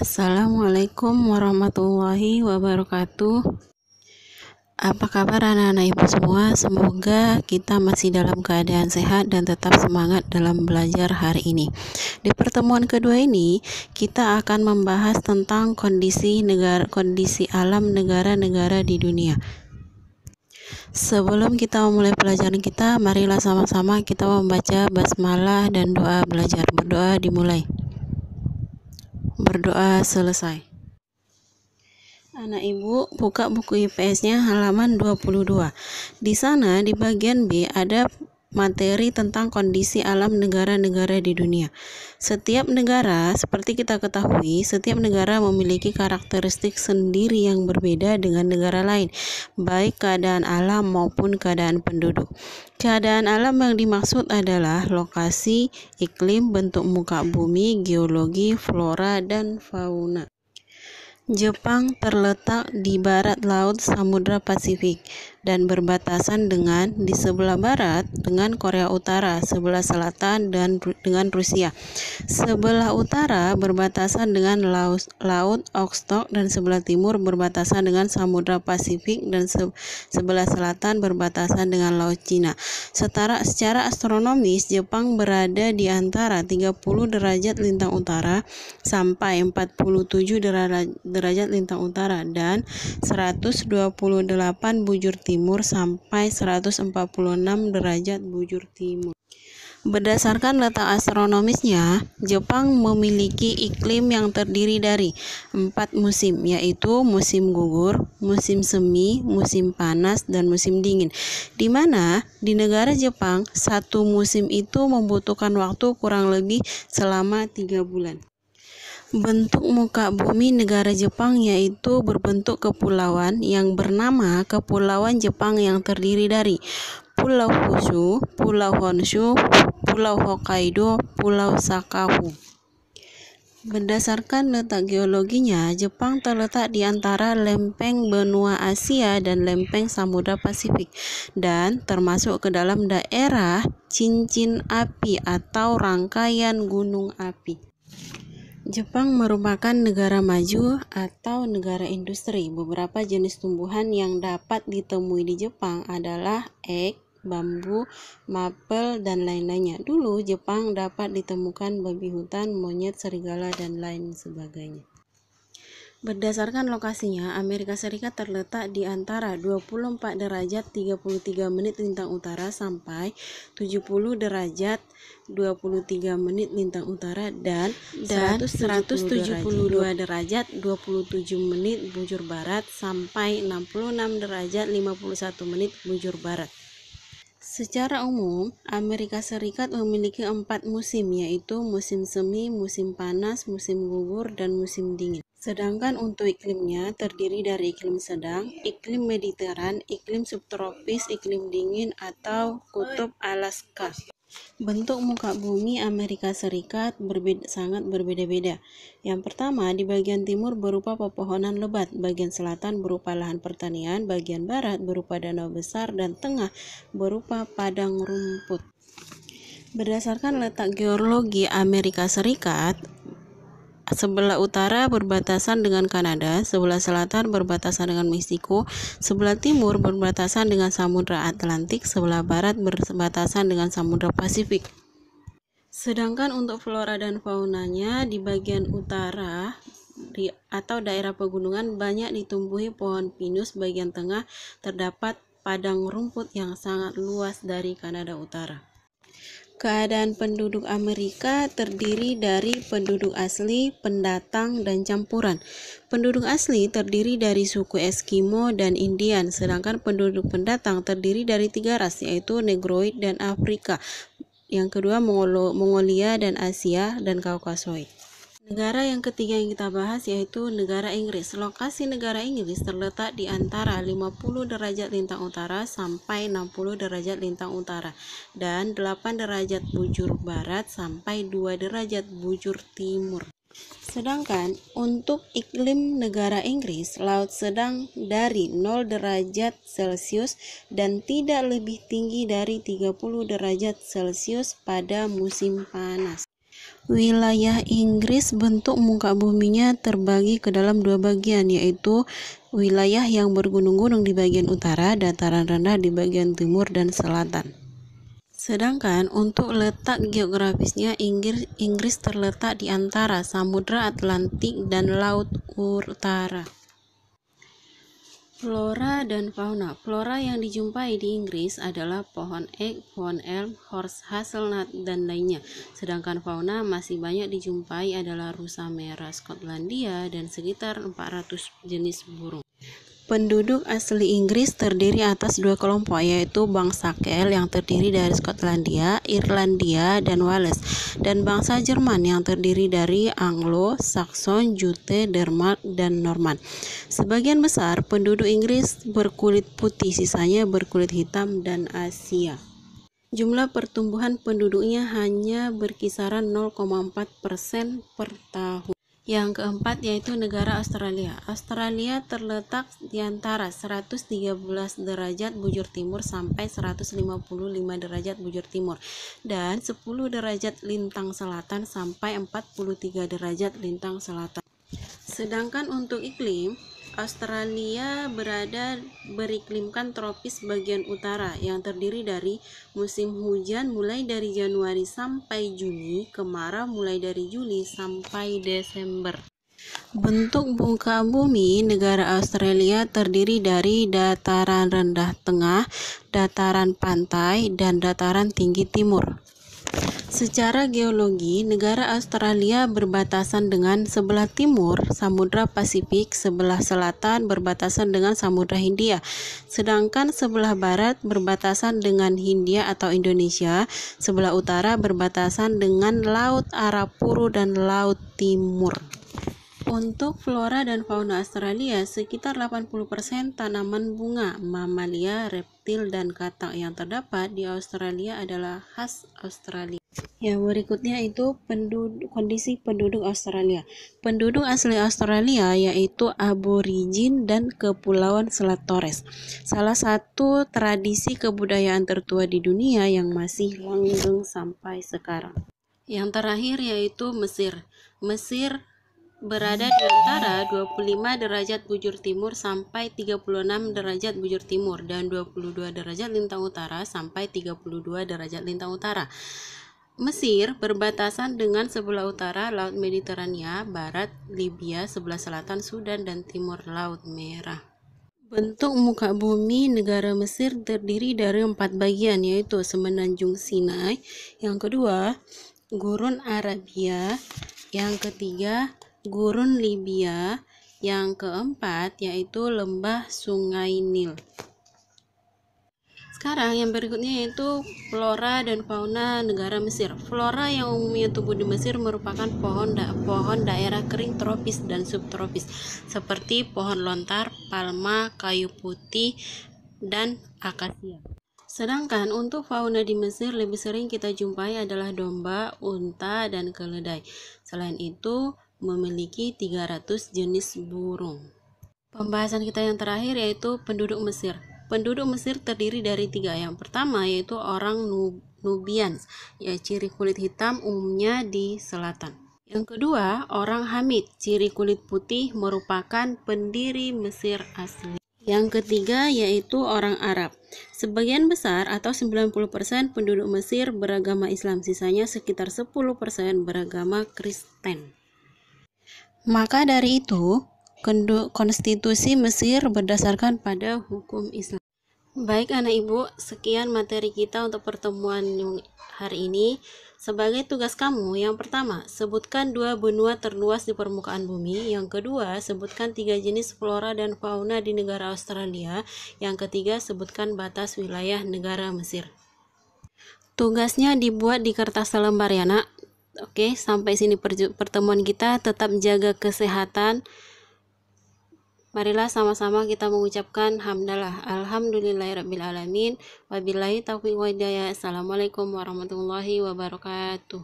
Assalamualaikum warahmatullahi wabarakatuh. Apa kabar anak-anak ibu semua? Semoga kita masih dalam keadaan sehat dan tetap semangat dalam belajar hari ini. Di pertemuan kedua ini, kita akan membahas tentang kondisi alam negara-negara di dunia. Sebelum kita memulai pelajaran kita, marilah sama-sama kita membaca basmalah dan doa belajar. Berdoa dimulai. Berdoa selesai. Anak ibu buka buku IPS-nya halaman 22. Di sana di bagian B ada materi tentang kondisi alam negara-negara di dunia. Setiap negara, seperti kita ketahui, setiap negara memiliki karakteristik sendiri yang berbeda dengan negara lain, baik keadaan alam maupun keadaan penduduk. Keadaan alam yang dimaksud adalah lokasi, iklim, bentuk muka bumi, geologi, flora, dan fauna. Jepang terletak di barat laut Samudra Pasifik dan berbatasan di sebelah barat dengan Korea Utara, sebelah selatan dengan Rusia. Sebelah utara berbatasan dengan Laut Okhotsk dan sebelah timur berbatasan dengan Samudra Pasifik dan sebelah selatan berbatasan dengan Laut Cina. Secara astronomis, Jepang berada di antara 30 derajat lintang utara sampai 47 derajat lintang utara dan 128 bujur timur sampai 146 derajat bujur timur. Berdasarkan letak astronomisnya, Jepang memiliki iklim yang terdiri dari 4 musim, yaitu musim gugur, musim semi, musim panas, dan musim dingin. Di mana di negara Jepang, satu musim itu membutuhkan waktu kurang lebih selama 3 bulan. Bentuk muka bumi negara Jepang yaitu berbentuk kepulauan yang bernama Kepulauan Jepang yang terdiri dari Pulau Kyushu, Pulau Honshu, Pulau Hokkaido, Pulau Shakaku. Berdasarkan letak geologinya, Jepang terletak di antara lempeng benua Asia dan lempeng Samudra Pasifik dan termasuk ke dalam daerah cincin api atau rangkaian gunung api. Jepang merupakan negara maju atau negara industri. Beberapa jenis tumbuhan yang dapat ditemui di Jepang adalah ek, bambu, maple, dan lain-lainnya. Dulu Jepang dapat ditemukan babi hutan, monyet, serigala, dan lain sebagainya. Berdasarkan lokasinya, Amerika Serikat terletak di antara 24 derajat 33 menit lintang utara sampai 70 derajat 23 menit lintang utara dan 172 derajat 27 menit bujur barat sampai 66 derajat 51 menit bujur barat. Secara umum, Amerika Serikat memiliki 4 musim, yaitu musim semi, musim panas, musim gugur, dan musim dingin. Sedangkan untuk iklimnya terdiri dari iklim sedang, iklim mediteran, iklim subtropis, iklim dingin, atau kutub Alaska. Bentuk muka bumi Amerika Serikat sangat berbeda-beda. Yang pertama, di bagian timur berupa pepohonan lebat, bagian selatan berupa lahan pertanian, bagian barat berupa danau besar, dan tengah berupa padang rumput. Berdasarkan letak geologi Amerika Serikat, sebelah utara berbatasan dengan Kanada, sebelah selatan berbatasan dengan Meksiko, sebelah timur berbatasan dengan Samudra Atlantik, sebelah barat berbatasan dengan Samudra Pasifik. Sedangkan untuk flora dan faunanya di bagian utara atau daerah pegunungan banyak ditumbuhi pohon pinus, bagian tengah terdapat padang rumput yang sangat luas dari Kanada Utara. Keadaan penduduk Amerika terdiri dari penduduk asli, pendatang, dan campuran. Penduduk asli terdiri dari suku Eskimo dan Indian, sedangkan penduduk pendatang terdiri dari 3 ras, yaitu Negroid dan Afrika. Yang kedua Mongolia dan Asia dan Kaukasoid. Negara yang ketiga yang kita bahas yaitu negara Inggris. Lokasi negara Inggris terletak di antara 50 derajat lintang utara sampai 60 derajat lintang utara dan 8 derajat bujur barat sampai 2 derajat bujur timur. Sedangkan untuk iklim negara Inggris, laut sedang dari 0 derajat Celcius dan tidak lebih tinggi dari 30 derajat Celcius pada musim panas. Wilayah Inggris bentuk muka buminya terbagi ke dalam dua bagian, yaitu wilayah yang bergunung-gunung di bagian utara, dataran rendah di bagian timur dan selatan. Sedangkan untuk letak geografisnya, Inggris terletak di antara Samudra Atlantik dan Laut Utara. Flora dan fauna. Flora yang dijumpai di Inggris adalah pohon ek, pohon elm, horse hazelnut, dan lainnya. Sedangkan fauna masih banyak dijumpai adalah rusa merah Skotlandia dan sekitar 400 jenis burung. Penduduk asli Inggris terdiri atas dua kelompok, yaitu bangsa Kel yang terdiri dari Skotlandia, Irlandia, dan Wales, dan bangsa Jerman yang terdiri dari Anglo, Saxon, Jute, Denmark, dan Norman. Sebagian besar penduduk Inggris berkulit putih, sisanya berkulit hitam dan Asia. Jumlah pertumbuhan penduduknya hanya berkisaran 0,4% per tahun. Yang keempat yaitu negara Australia. Australia terletak di antara 113 derajat bujur timur sampai 155 derajat bujur timur dan 10 derajat lintang selatan sampai 43 derajat lintang selatan. Sedangkan untuk iklim, Australia beriklimkan tropis bagian utara yang terdiri dari musim hujan mulai dari Januari sampai Juni, kemarau mulai dari Juli sampai Desember. Bentuk muka bumi negara Australia terdiri dari dataran rendah tengah, dataran pantai, dan dataran tinggi timur. Secara geologi, negara Australia berbatasan dengan sebelah timur Samudra Pasifik, sebelah selatan berbatasan dengan Samudra Hindia, sedangkan sebelah barat berbatasan dengan Hindia atau Indonesia, sebelah utara berbatasan dengan Laut Arafura dan Laut Timur. Untuk flora dan fauna Australia, sekitar 80% tanaman bunga, mamalia, reptil, dan katak yang terdapat di Australia adalah khas Australia. Yang berikutnya itu kondisi penduduk Australia. Penduduk asli Australia yaitu aborigin dan Kepulauan Selat Torres. Salah satu tradisi kebudayaan tertua di dunia yang masih langgeng sampai sekarang. Yang terakhir yaitu Mesir. Mesir berada di antara 25 derajat bujur timur sampai 36 derajat bujur timur dan 22 derajat lintang utara sampai 32 derajat lintang utara. Mesir berbatasan dengan sebelah utara Laut Mediterania, barat Libya, sebelah selatan Sudan, dan timur Laut Merah. Bentuk muka bumi negara Mesir terdiri dari 4 bagian, yaitu Semenanjung Sinai, yang kedua Gurun Arabia, yang ketiga Gurun Libya, yang keempat yaitu lembah Sungai Nil. Sekarang yang berikutnya yaitu flora dan fauna negara Mesir. Flora yang umumnya tumbuh di Mesir merupakan pohon daerah kering tropis dan subtropis seperti pohon lontar, palma, kayu putih, dan akasia. Sedangkan untuk fauna di Mesir lebih sering kita jumpai adalah domba, unta, dan keledai. Selain itu memiliki 300 jenis burung. Pembahasan kita yang terakhir yaitu penduduk Mesir. Penduduk Mesir terdiri dari 3. Yang pertama yaitu orang Nubians, yaitu ciri kulit hitam umumnya di selatan. Yang kedua, orang Hamid, ciri kulit putih merupakan pendiri Mesir asli. Yang ketiga yaitu orang Arab. Sebagian besar atau 90% penduduk Mesir beragama Islam, sisanya sekitar 10% beragama Kristen. Maka dari itu, konstitusi Mesir berdasarkan pada hukum Islam. Baik anak ibu, sekian materi kita untuk pertemuan hari ini. Sebagai tugas kamu, yang pertama, sebutkan 2 benua terluas di permukaan bumi. Yang kedua, sebutkan 3 jenis flora dan fauna di negara Australia. Yang ketiga, sebutkan batas wilayah negara Mesir. Tugasnya dibuat di kertas selembar ya nak. Oke, sampai sini pertemuan kita. Tetap jaga kesehatan. Marilah sama-sama kita mengucapkan hamdalah. Alhamdulillahirabbil alamin. Wabillahi taufiq wa hidayah. Assalamualaikum warahmatullahi wabarakatuh.